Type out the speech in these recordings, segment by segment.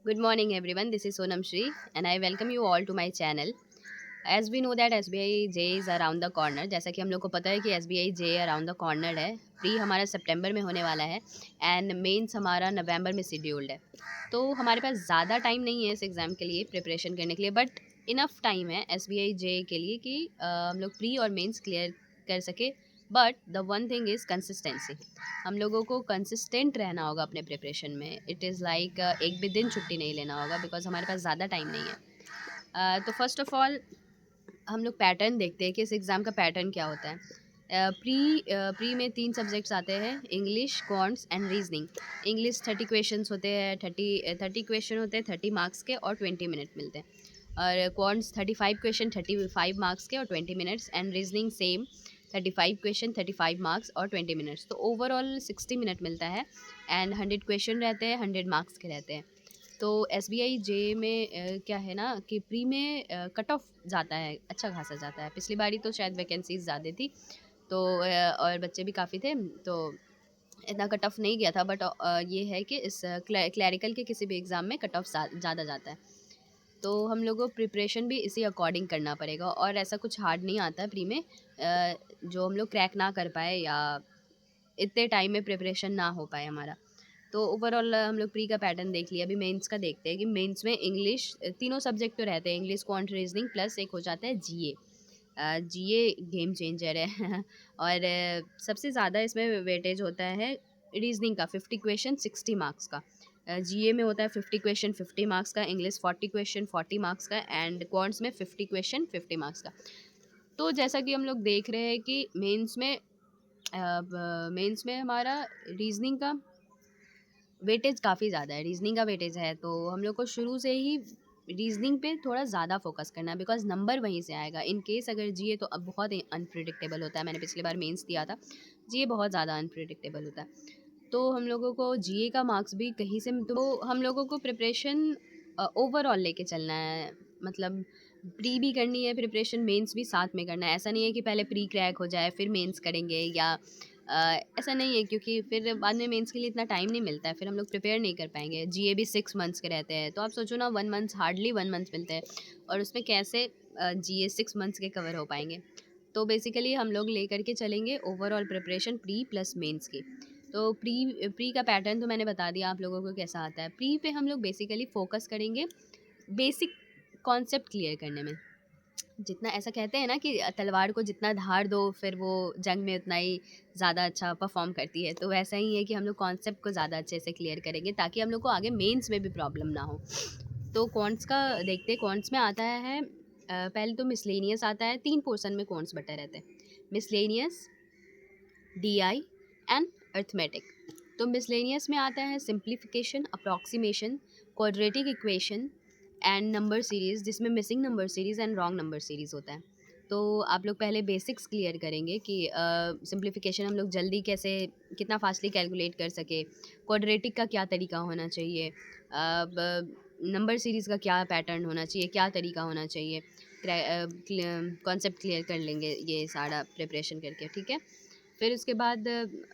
Good morning, everyone. This is Sonam Shri, and I welcome you all to my channel. As we know that SBI J is around the corner, जैसा कि हम लोग को पता है कि SBI J around the corner है। Pre हमारा सितंबर में होने वाला है एंड मेंस हमारा नवंबर में शेड्यूल्ड है। तो हमारे पास ज़्यादा टाइम नहीं है इस एग्ज़ाम के लिए प्रिपरेशन करने के लिए, बट इनफ टाइम है SBI J के लिए कि हम लोग प्री और मेंस क्लियर कर सके। But the one thing is consistency. हम लोगों को कंसिस्टेंट रहना होगा अपने प्रिपरेशन में। इट इज़ लाइक एक भी दिन छुट्टी नहीं लेना होगा बिकॉज हमारे पास ज़्यादा टाइम नहीं है। तो फर्स्ट ऑफ ऑल हम लोग पैटर्न देखते हैं कि इस एग्ज़ाम का पैटर्न क्या होता है। प्री में 3 सब्जेक्ट्स आते हैं, English, quants and reasoning. English 30 questions होते हैं, 30 क्वेश्चन होते हैं 30 मार्क्स के और 20 मिनट मिलते हैं। और क्वांट्स 35 क्वेश्चन 35 मार्क्स के और 20 minutes, and reasoning same 35 question 35 marks और 20 मिनट्स। तो ओवरऑल 60 मिनट मिलता है एंड 100 क्वेश्चन रहते हैं, 100 मार्क्स के रहते हैं। तो SBI जे में क्या है ना कि प्री में कट ऑफ जाता है, अच्छा खासा जाता है। पिछली बारी तो शायद वैकेंसीज ज़्यादा थी, तो और बच्चे भी काफ़ी थे, तो इतना कट ऑफ नहीं गया था। बट ये है कि इस क्लैरिकल के किसी भी एग्ज़ाम में कट ऑफ ज़्यादा जाता है। तो हम लोगों को प्रिपरेशन भी इसी अकॉर्डिंग करना पड़ेगा, और ऐसा कुछ हार्ड नहीं आता है प्री में जो हम लोग क्रैक ना कर पाए या इतने टाइम में प्रिपरेशन ना हो पाए हमारा। तो ओवरऑल हम लोग प्री का पैटर्न देख लिया। अभी मेंस का देखते हैं कि मेंस में इंग्लिश तीनों सब्जेक्ट तो रहते हैं, इंग्लिश, क्वांट, रीजनिंग, प्लस एक हो जाता है जीए। जीए गेम चेंजर है और सबसे ज़्यादा इसमें वेटेज होता है रीजनिंग का, 50 क्वेश्चन 60 मार्क्स का। जीए में होता है 50 क्वेश्चन 50 मार्क्स का, इंग्लिश 40 क्वेश्चन 40 मार्क्स का, एंड क्वांट्स में 50 क्वेश्चन 50 मार्क्स का। तो जैसा कि हम लोग देख रहे हैं कि मेंस में हमारा रीजनिंग का वेटेज काफ़ी ज़्यादा है, रीजनिंग का वेटेज है। तो हम लोग को शुरू से ही रीजनिंग पे थोड़ा ज़्यादा फोकस करना है बिकॉज नंबर वहीं से आएगा। इन केस अगर जीए तो अब बहुत अनप्रिडिक्टेबल होता है। मैंने पिछली बार मेंस दिया था, जीए बहुत ज़्यादा अनप्रिडिक्टेबल होता है। तो हम लोगों को जीए का मार्क्स भी कहीं से, तो हम लोगों को प्रिपरेशन ओवरऑल लेके चलना है। मतलब प्री भी करनी है प्रिपरेशन, मेंस भी साथ में करना है। ऐसा नहीं है कि पहले प्री क्रैक हो जाए फिर मेंस करेंगे, या ऐसा नहीं है, क्योंकि फिर बाद में मेंस के लिए इतना टाइम नहीं मिलता है, फिर हम लोग प्रिपेयर नहीं कर पाएंगे। जीए भी 6 मंथ्स के रहते हैं, तो आप सोचो ना, 1 मंथ, हार्डली 1 मंथ मिलते हैं, और उसमें कैसे जीए 6 मंथ्स के कवर हो पाएंगे। तो बेसिकली हम लोग लेकर के चलेंगे overall preparation pre plus mains की। तो प्री प्री का पैटर्न तो मैंने बता दिया आप लोगों को कैसा आता है। प्री पे हम लोग बेसिकली फोकस करेंगे बेसिक कॉन्सेप्ट क्लियर करने में। जितना, ऐसा कहते हैं ना कि तलवार को जितना धार दो फिर वो जंग में उतना ही ज़्यादा अच्छा परफॉर्म करती है। तो वैसा ही है कि हम लोग कॉन्सेप्ट को ज़्यादा अच्छे से क्लियर करेंगे ताकि हम लोग को आगे मेंस में भी प्रॉब्लम ना हो। तो क्वांट्स का देखते हैं। क्वांट्स में आता है पहले तो मिसलेनियस आता है। 3 पोर्शन में क्वांट्स बटे रहते हैं, मिसलेनियस, डीआई एंड अर्थमेटिक। तो मिसलेनियस में आता है simplification, approximation, quadratic equation and number series, जिसमें missing number series and wrong number series होता है। तो आप लोग पहले बेसिक्स क्लियर करेंगे कि सिंप्लीफिकेशन हम लोग जल्दी कैसे, कितना फास्टली कैलकुलेट कर सके, क्वाड्रेटिक का क्या तरीका होना चाहिए, नंबर सीरीज़ का क्या पैटर्न होना चाहिए, क्या तरीका होना चाहिए। कॉन्सेप्ट क्लियर कर लेंगे ये सारा प्रिपरेशन करके, ठीक है। फिर उसके बाद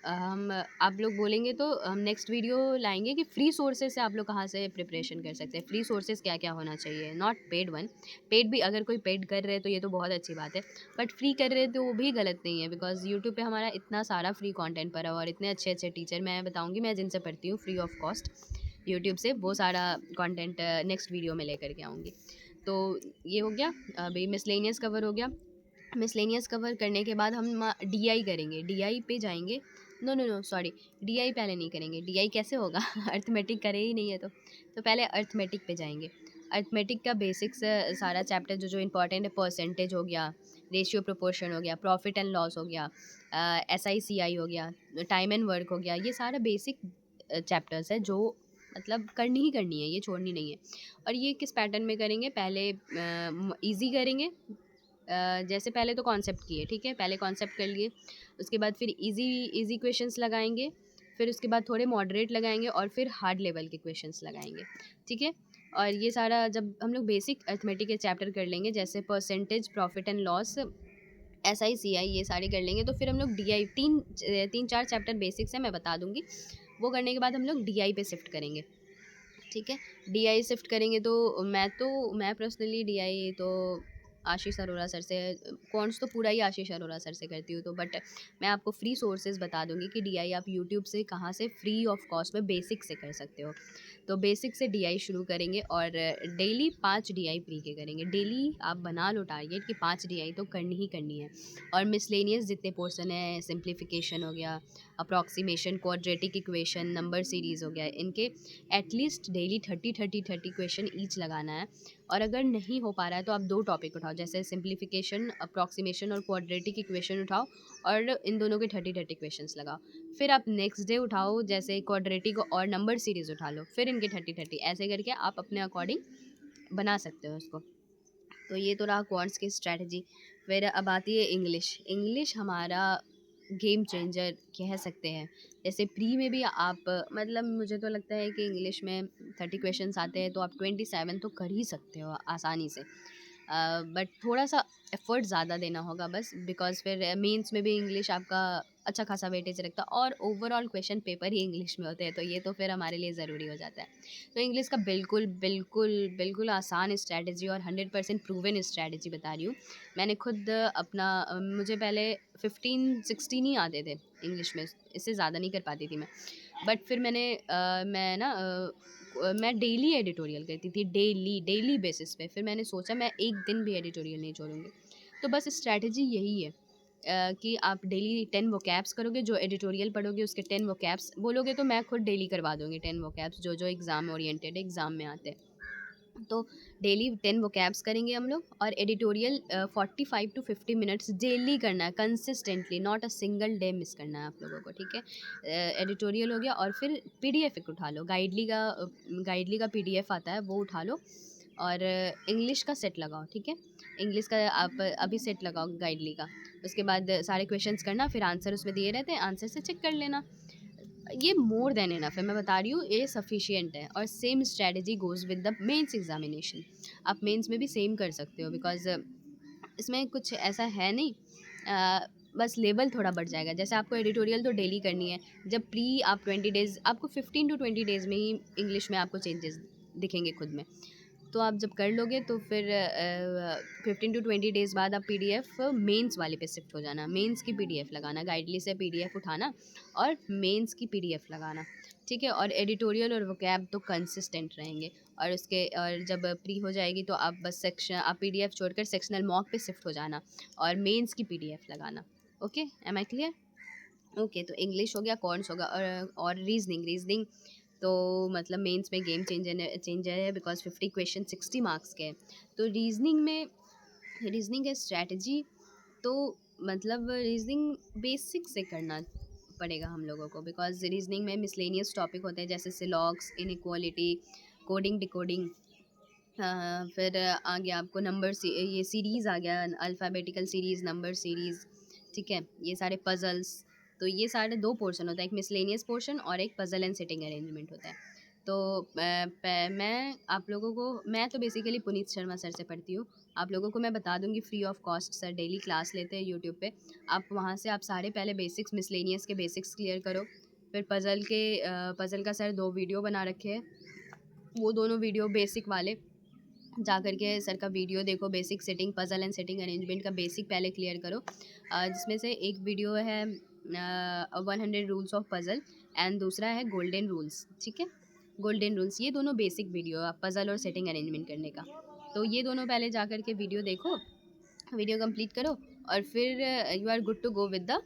हम आप लोग बोलेंगे तो हम नेक्स्ट वीडियो लाएंगे कि फ्री सोर्सेज से आप लोग कहाँ से प्रिपरेशन कर सकते हैं, फ्री सोर्सेज क्या क्या होना चाहिए, नॉट पेड वन। पेड भी अगर कोई पेड कर रहे हैं तो ये तो बहुत अच्छी बात है, बट फ्री कर रहे हैं तो वो भी गलत नहीं है, बिकॉज यूट्यूब पे हमारा इतना सारा फ्री कंटेंट पड़ा हुआ और इतने अच्छे अच्छे टीचर मैं बताऊँगी, मैं जिनसे पढ़ती हूँ फ्री ऑफ कॉस्ट यूट्यूब से, वो सारा कंटेंट नेक्स्ट वीडियो में लेकर के आऊँगी। तो ये हो गया, अभी मिसलेनियस कवर हो गया। मिसलेनियस कवर करने के बाद हम डीआई करेंगे, डीआई पे जाएंगे। No no no sorry, DI पहले नहीं करेंगे, डीआई कैसे होगा अर्थमेटिक करे ही नहीं है तो पहले अर्थमेटिक पे जाएंगे। अर्थमेटिक का बेसिक्स सारा चैप्टर जो जो इंपॉर्टेंट है, परसेंटेज हो गया, रेशियो प्रोपोर्शन हो गया, प्रॉफिट एंड लॉस हो गया, SICI हो गया, टाइम एंड वर्क हो गया, ये सारा बेसिक चैप्टर्स है जो मतलब करनी ही करनी है, ये छोड़नी नहीं है। और ये किस पैटर्न में करेंगे, पहले इजी करेंगे। जैसे पहले तो कॉन्सेप्ट किए, ठीक है, पहले कॉन्सेप्ट कर लिए, उसके बाद फिर इजी इजी क्वेश्चंस लगाएंगे, फिर उसके बाद थोड़े मॉडरेट लगाएंगे और फिर हार्ड लेवल के क्वेश्चंस लगाएंगे, ठीक है। और ये सारा जब हम लोग बेसिक अर्थमेटिक के चैप्टर कर लेंगे, जैसे percentage, profit and loss, SICI, ये सारे कर लेंगे, तो फिर हम लोग DI, तीन चार चैप्टर बेसिक्स है मैं बता दूंगी, वो करने के बाद हम लोग DI पे शिफ्ट करेंगे। ठीक है। डीआई शिफ्ट करेंगे तो मैं पर्सनली डीआई तो आशीष अरोरा सर से, कॉन्ट्स तो पूरा ही आशीष अरोरा सर से करती हूँ, तो बट मैं आपको फ्री सोर्सेज बता दूंगी कि डीआई आप यूट्यूब से कहाँ से फ्री ऑफ कॉस्ट में बेसिक से कर सकते हो। तो बेसिक से डीआई शुरू करेंगे और डेली 5 डीआई प्री के करेंगे। डेली आप बना लो टारगेट कि 5 डीआई तो करनी ही करनी है। और मिसलेनियस जितने पोर्सन है, सिंप्लीफिकेशन हो गया, approximation, quadratic equation, number series हो गया, इनके एटलीस्ट डेली 30 क्वेश्चन ईच लगाना है। और अगर नहीं हो पा रहा है तो आप 2 टॉपिक उठाओ, जैसे सिंप्लीफिकेशन, अप्रॉक्सीमेशन और क्वाड्रेटिक इक्वेशन उठाओ और इन दोनों के 30 क्वेश्चंस लगाओ। फिर आप नेक्स्ट डे उठाओ जैसे क्वाड्रेटिक और नंबर सीरीज़ उठा लो, फिर इनके 30 ऐसे करके आप अपने अकॉर्डिंग बना सकते हो उसको। तो ये तो रहा क्वांट्स की स्ट्रैटेजी। फिर अब आती है इंग्लिश। इंग्लिश हमारा गेम चेंजर कह सकते हैं। जैसे प्री में भी आप मतलब मुझे तो लगता है कि इंग्लिश में 30 क्वेश्चंस आते हैं तो आप 27 तो कर ही सकते हो आसानी से। बट थोड़ा सा एफर्ट ज़्यादा देना होगा बस, बिकॉज फिर मेंस में भी इंग्लिश आपका अच्छा खासा वेटेज रखता है और ओवरऑल क्वेश्चन पेपर ही इंग्लिश में होते हैं, तो ये तो फिर हमारे लिए ज़रूरी हो जाता है। तो इंग्लिश का बिल्कुल बिल्कुल बिल्कुल आसान स्ट्रैटेजी और 100% प्रूवन स्ट्रैटेजी बता रही हूँ। मैंने खुद अपना मुझे पहले 15-16 ही आते थे इंग्लिश में, इससे ज़्यादा नहीं कर पाती थी मैं। बट फिर मैं डेली एडिटोरियल करती थी, डेली डेली बेसिस पे। फिर मैंने सोचा मैं एक दिन भी एडिटोरियल नहीं छोड़ूंगी। तो बस स्ट्रैटेजी यही है कि आप डेली 10 वोकैब्स करोगे, जो एडिटोरियल पढ़ोगे उसके 10 वोकैब्स बोलोगे तो मैं खुद डेली करवा दूंगी 10 वोकैब्स, जो जो एग्ज़ाम ओरिएंटेड एग्ज़ाम में आते हैं। तो डेली 10 वोकैब्स करेंगे हम लोग और एडिटोरियल 45 to 50 मिनट्स डेली करना है consistently, not a single day miss करना है आप लोगों को, ठीक है। एडिटोरियल हो गया और फिर पीडीएफ एक उठा लो, गाइडली का पीडीएफ आता है वो उठा लो और इंग्लिश का सेट लगाओ, ठीक है। इंग्लिश का आप अभी सेट लगाओ गाइडली का, उसके बाद सारे क्वेश्चंस करना, फिर आंसर उसमें दिए रहते हैं, आंसर से चेक कर लेना। ये मोर देन इनफ है, मैं बता रही हूँ ये सफिशियंट है। और same strategy goes with the mains examination. आप मेंस में भी सेम कर सकते हो, बिकॉज इसमें कुछ ऐसा है नहीं, बस लेवल थोड़ा बढ़ जाएगा। जैसे आपको एडिटोरियल तो डेली करनी है, जब प्री आप 20 डेज़, आपको 15 to 20 डेज़ में ही इंग्लिश में आपको चेंजेस दिखेंगे खुद में। तो आप जब कर लोगे तो फिर 15 to 20 डेज़ बाद आप पीडीएफ मेंस वाले पे शिफ्ट हो जाना, मेंस की पीडीएफ लगाना, गाइडली से पीडीएफ उठाना और मेंस की पीडीएफ लगाना, ठीक है। और एडिटोरियल और वोकैब तो कंसिस्टेंट रहेंगे। और जब प्री हो जाएगी तो आप बस आप पीडीएफ छोड़कर सेक्शनल मॉक पे शिफ्ट हो जाना और मेंस की पीडीएफ लगाना। Okay, am I clear? Okay, तो इंग्लिश हो गया, कॉर्न्स होगा और रीजनिंग तो मतलब मेंस में गेम चेंजर है, बिकॉज 50 क्वेश्चन 60 मार्क्स के हैं। तो रीजनिंग का स्ट्रैटेजी तो मतलब रीजनिंग बेसिक से करना पड़ेगा हम लोगों को, बिकॉज रीजनिंग में मिसलेनियस टॉपिक होते हैं जैसे सिलॉग्स, इनइक्वालिटी, कोडिंग डिकोडिंग, फिर आ गया आपको ये सीरीज़ आ गया, अल्फ़ाबेटिकल सीरीज़, नंबर सीरीज़, ठीक है। ये सारे पज़ल्स, तो ये सारे 2 पोर्शन होता है, एक मिसलेनियस पोर्शन और एक पज़ल एंड सिटिंग अरेंजमेंट होता है। तो मैं तो बेसिकली पुनीत शर्मा सर से पढ़ती हूँ। आप लोगों को मैं बता दूँगी free of cost, sir daily class लेते हैं यूट्यूब पे। आप वहाँ से आप सारे पहले बेसिक्स, मिसलेनियस के बेसिक्स क्लियर करो। फिर पज़ल का सर 2 वीडियो बना रखे हैं, वो दोनों वीडियो बेसिक वाले जा कर के सर का वीडियो देखो, basic setting, puzzle and seating arrangement का बेसिक पहले क्लियर करो। जिसमें से एक वीडियो है 100 रूल्स ऑफ पज़ल एंड दूसरा है गोल्डन रूल्स, ठीक है। गोल्डन रूल्स, ये दोनों बेसिक वीडियो आप पज़ल और सेटिंग अरेंजमेंट करने का। तो ये दोनों पहले जा कर के वीडियो देखो, वीडियो कंप्लीट करो और फिर you are good to go with the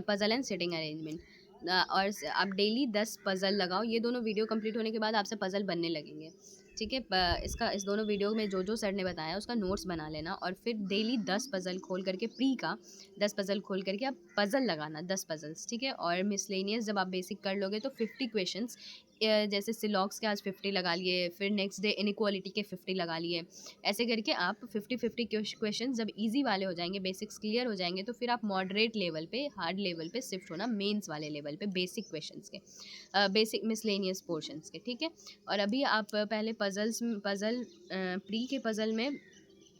puzzle and seating arrangement. आप डेली 10 पज़ल लगाओ, ये दोनों वीडियो कंप्लीट होने के बाद आपसे पज़ल बनने लगेंगे, ठीक है। इस दोनों वीडियो में जो जो सर ने बताया उसका नोट्स बना लेना और फिर डेली 10 पज़ल खोल करके, प्री का 10 पज़ल खोल करके आप पज़ल लगाना, 10 पज़ल्स, ठीक है। और मिसलेनियस जब आप बेसिक कर लोगे तो 50 क्वेश्चंस, जैसे सिलॉक्स के आज 50 लगा लिए, फिर नेक्स्ट डे इनइक्वालिटी के 50 लगा लिए, ऐसे करके आप 50-50 क्वेश्चन जब इजी वाले हो जाएंगे, बेसिक्स क्लियर हो जाएंगे, तो फिर आप मॉडरेट लेवल पे, हार्ड लेवल पे शिफ्ट होना, मेंस वाले लेवल पे बेसिक क्वेश्चंस के, बेसिक मिसलेनियस पोर्शंस के, ठीक है। और अभी आप पहले पज़ल प्री के पज़ल में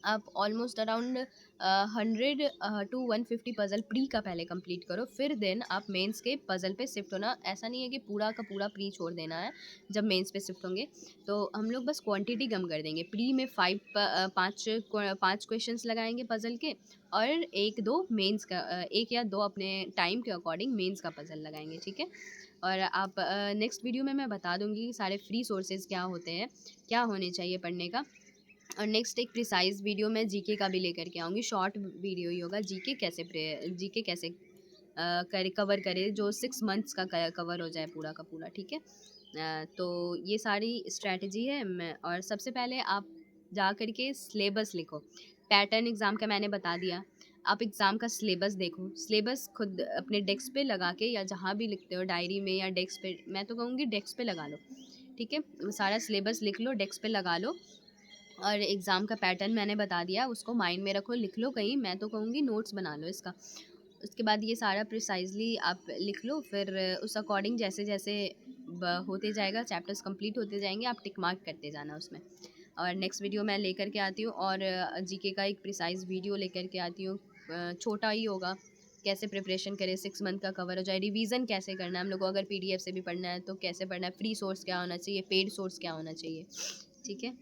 आप almost around 100 to 150 puzzle pre का पहले कंप्लीट करो, फिर देन आप मेंस के पज़ल पे शिफ्ट होना। ऐसा नहीं है कि पूरा का पूरा प्री छोड़ देना है जब मेंस पे शिफ्ट होंगे। तो हम लोग बस क्वांटिटी कम कर देंगे। प्री में 5 क्वेश्चंस लगाएंगे पज़ल के, और 1-2 मेंस का, 1 या 2 अपने टाइम के अकॉर्डिंग मेंस का पज़ल लगाएंगे, ठीक है। और आप नेक्स्ट वीडियो में मैं बता दूंगी सारे फ्री सोर्सेज क्या होते हैं, क्या होने चाहिए पढ़ने का। और नेक्स्ट एक प्रिसाइज वीडियो मैं जीके का भी लेकर के आऊँगी। शॉर्ट वीडियो ही होगा, जीके कैसे करे कवर करे, जो 6 मंथ्स का कवर हो जाए पूरा का पूरा, ठीक है। तो ये सारी स्ट्रैटेजी है। मैं और सबसे पहले आप जा कर के सिलेबस लिखो। पैटर्न एग्ज़ाम का मैंने बता दिया। आप एग्ज़ाम का सिलेबस देखो, सिलेबस खुद अपने डेस्क पे लगा के या जहाँ भी लिखते हो, डायरी में या डेस्क पे, मैं तो कहूँगी डेस्क पे लगा लो, ठीक है। सारा सिलेबस लिख लो, डेस्क पे लगा लो। और एग्ज़ाम का पैटर्न मैंने बता दिया, उसको माइंड में रखो, लिख लो कहीं, मैं तो कहूँगी नोट्स बना लो इसका। उसके बाद ये सारा प्रिसाइज़ली आप लिख लो, फिर उस अकॉर्डिंग जैसे जैसे होते जाएगा, चैप्टर्स कंप्लीट होते जाएंगे, आप टिक मार्क करते जाना उसमें। और नेक्स्ट वीडियो मैं लेकर के आती हूँ, और जीके का एक प्रिसाइज वीडियो लेकर के आती हूँ। छोटा ही होगा, कैसे प्रिपरेशन करें, 6 मंथ का कवर हो जाए, रिवीजन कैसे करना है हम लोग को, अगर पीडीएफ से भी पढ़ना है तो कैसे पढ़ना है, फ्री सोर्स क्या होना चाहिए, पेड सोर्स क्या होना चाहिए, ठीक है।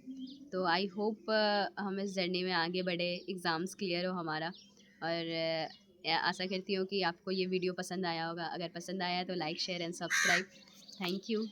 तो आई होप हम इस जर्नी में आगे बढ़े, एग्ज़ाम्स क्लियर हो हमारा। और आशा करती हूँ कि आपको ये वीडियो पसंद आया होगा। अगर पसंद आया तो like share and subscribe. Thank you.